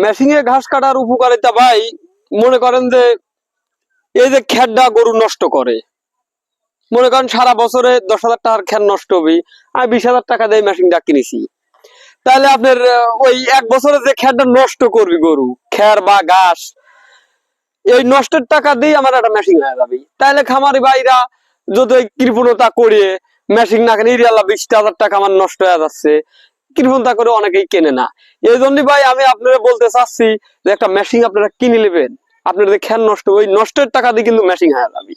মেশিনে ঘাস কাটার উপকারিতা ভাই, মনে করেন যে এই যে খ্যারটা গরু নষ্ট করে, মনে করেন সারা বছরে 10,000 টাকার খ্যার নষ্ট হবে, আমি 20,000 টাকা দিয়ে মেশিনটা কিনেছি, তাহলে আপনার ওই এক বছরে যে খ্যারটা নষ্ট করবি গরু, খ্যার বা ঘাস, এই নষ্টের টাকা দিয়ে আমার একটা মেশিন হয়ে যাবে। তাহলে খামারি ভাইরা যদি কৃপণতা করে মেশিন না কিনে, ইরিয়াল্লাহ 20,000 টাকা আমার নষ্ট হয়ে যাচ্ছে, কৃপণতা করে অনেকেই কেনে না। এই জন্য ভাই আমি আপনারা বলতে চাচ্ছি যে একটা মেশিন আপনারা কিনে নেবেন, আপনার যে খ্যার নষ্ট, ওই নষ্টের টাকা দিয়ে কিন্তু মেশিন হয়ে যাবে।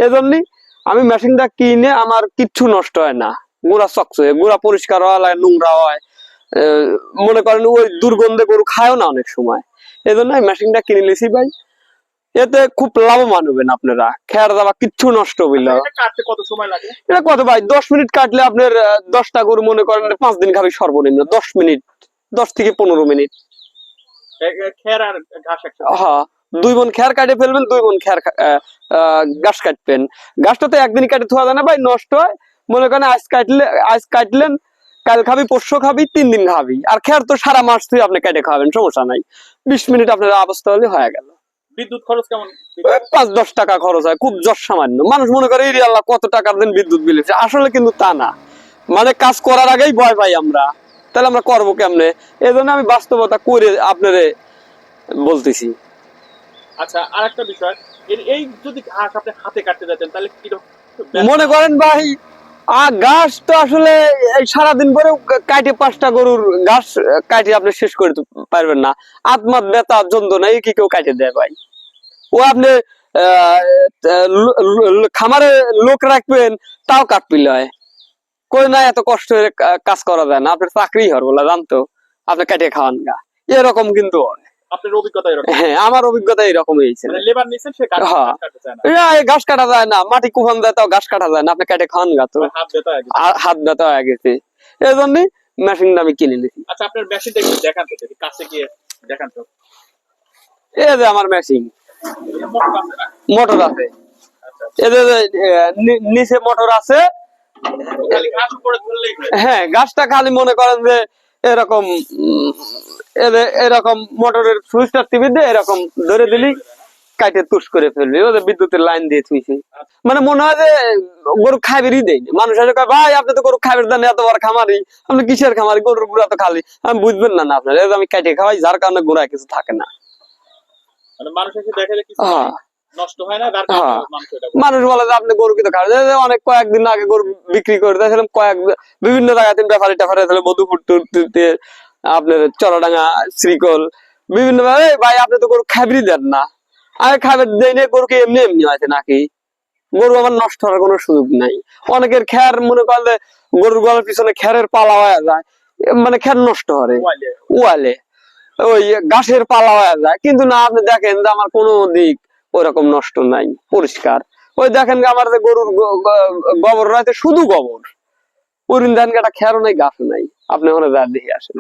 এই জন্যই আমি মেশিনটা কিনে আমার কিচ্ছু নষ্ট হয় না, গোড়া চকচকে, গোড়া পরিষ্কার হয়, নোংরা হয়, মনে করেন ওই দুর্গন্ধে গরু খায়ও না অনেক সময়। এই জন্য আমি মেশিনটা কিনে নিয়েছি ভাই, এতে খুব লাভবান হবেন আপনারা, খেয়ার দাবা কিচ্ছু নষ্ট হইল। কত সময় লাগে এটা কত ভাই, 10 মিনিট কাটলে আপনার 10টা গরু মনে করেন 5 দিন খাবি সর্বনিম্ন 10 মিনিট, 10 থেকে 15 মিনিট। খের আর ঘাস হ্যাঁ, 2 মণ খের কাটে ফেলবেন, 2 মণ খের ঘাস কাটবেন। ঘাসটা তো একদিনই কাটে থোয়া যায় না ভাই, নষ্ট হয়। মনে করেন আজ কাটলেন, কাল খাবি, পরশু খাবি, 3 দিন খাবি। আর খের তো সারা মাস তুই আপনি কেটে খাবেন, সমস্যা নাই, 20 মিনিট আপনার অবস্থা হলে হয়ে গেল। বিদ্যুৎ খরচ কেমন? 5-10 টাকা খরচ হয়, খুব যশ সামান্য। মানুষ মনে করে ইরে আল্লাহ কত টাকার দিন বিদ্যুৎ বিল, আসলে কিন্তু তা না। মানে কাজ করার আগেই ভয় পাই আমরা, তাহলে আমরা করবো কেমনে? এই জন্য আমি বাস্তবতা করে আপনারে বলতেছি। আচ্ছা, আর একটা বিষয়, এই যদি ঘাস আপনি হাতে কাটতে যেতেন তাহলে কি মনে করেন ভাই, ঘাস তো আসলে এই সারাদিন পরে কাটে 5টা গরুর ঘাস কাটে আপনি শেষ করতে পারবেন না। আত্মার ব্যথা যন্ত্রণা এই কি কেউ কাটে দেয় ভাই? ও আপনি খামারে লোক রাখবেন, তাও কাটপিল হয়, কই না এত কষ্ট করে কাজ করা যায় না, আপনার চাকরি হর বলা জানতো, আপনি কাটে খাওয়ান গা, এরকম কিন্তু হয়। আপনার অভিজ্ঞতা এরকম? হ্যাঁ, আমার অভিজ্ঞতা এরকম হয়েছে। লেবার নিছেন, সে কাটতে চায় না, ঘাস কাটা যায় না, মাটি কুফান যায়, তাও ঘাস কাটা যায় না, আপনি কাটে খাওয়ান গা, তো হাত ব্যথা হয়ে গেছে। এই জন্যই মেশিনটা আমি কিনে নিয়েছি। আচ্ছা, আপনার মেশিনটা একটু দেখান তো, কাছে গিয়ে দেখান তো। এই যে আমার মেশিন, মোটর আছে, এদের নিচে মোটর আছে। হ্যাঁ, গাছটা খালি মনে করেন যে এরকম এরকম মোটরের সুইচটা টিপে দিয়ে এরকম ধরে দিলি কাটে তুষ করে ফেলবি, ওদের বিদ্যুতের লাইন দিয়ে থুইছি। মানে মনে হয় যে গরু খাইবেরই দেয়নি। মানুষ এসে কয় ভাই আপনি তো গরু খাইবের দেন, এত বড় খামারি, আপনি কিসের খামারি, গরুর গুড়া তো খালি। আমি বুঝবেন না আপনার, আমি কাটে খাওয়াই, যার কারণে গোড়ায় কিছু থাকে না। মানুষ এসে দেখে নষ্ট হয় না, মানুষ বলে যে আপনি গরু কিন্তু খাবেন। অনেক কয়েকদিন আগে গরু বিক্রি করে দিয়েছিলাম, বিভিন্ন জায়গায় ব্যাপারী ট্যাপারি, মধুপুর আপনার চড়াডাঙ্গা, শ্রীকল, বিভিন্ন ভাবে, ভাই আপনি তো গরু খাবি দেন না। আগে খাবার দেয় না, গরুকে এমনি এমনি হয়েছে নাকি? গরু আমার নষ্ট হওয়ার কোনো সুযোগ নাই। অনেকের খ্যার মনে করলে গরুর গলার পিছনে খ্যারের পালা হয়ে যায়, মানে খ্যার নষ্ট হয়, ওয়ালে ওই ঘাসের পালা হয়ে যায়। কিন্তু না, আপনি দেখেন যে আমার কোনো দিক ওরকম নষ্ট নাই, পরিষ্কার। ওই দেখেন আমার যে গরুর গোবর রয়েছে, শুধু গোবর, ওরিন ধান কাটা খেয়ারও নাই, গাছও নাই। আপনি ওখানে যা দেখে আসেন।